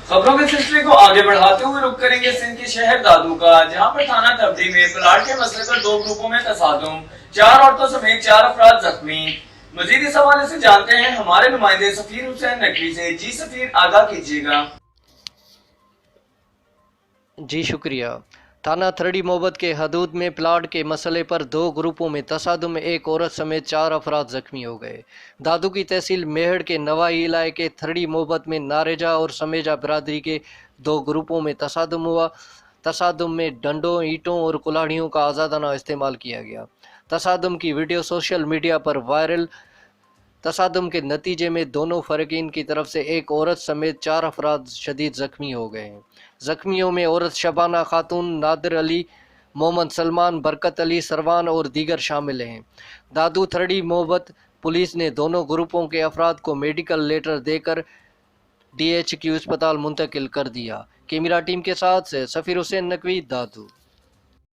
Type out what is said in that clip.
खबरों के सिलसिले को आगे बढ़ाते हुए रुक करेंगे सिंध के शहर दादू का, जहां पर थाना तब्दी में प्लाट के मसले पर दो ग्रुपों में तसादुम, 4 औरतों समेत 4 अफराद जख्मी। मजीद इस हवाले से जानते हैं हमारे नुमाइंदे सफीर हुसैन नकवी से। जी सफीर, आगाह कीजिएगा। जी शुक्रिया। थाना थरडी मोहब्बत के हदूद में प्लाट के मसले पर दो ग्रुपों में तसादुम में एक औरत समेत 4 अफराद जख्मी हो गए। दादू की तहसील मेहड़ के नवाई इलाके थरडी मोहब्बत में नारेजा और समेजा बिरादरी के दो ग्रुपों में तसादुम हुआ। तसादुम में डंडों, ईंटों और कुल्हाड़ियों का आज़ादाना इस्तेमाल किया गया। तसादुम की वीडियो सोशल मीडिया पर वायरल। तसादुम के नतीजे में दोनों फरीकीन की तरफ से एक औरत समेत 4 अफराद शदीद ज़ख्मी हो गए हैं। ज़ख्मियों में औरत शबाना खातून, नादिर अली, मोहम्मद सलमान, बरकत अली, सरवान और दीगर शामिल हैं। दादू थरडी मोहब्बत पुलिस ने दोनों ग्रुपों के अफराद को मेडिकल लेटर देकर DHQ अस्पताल मुंतकिल कर दिया। कैमरा टीम के साथ से सफ़ीर हुसैन नकवी, दादू।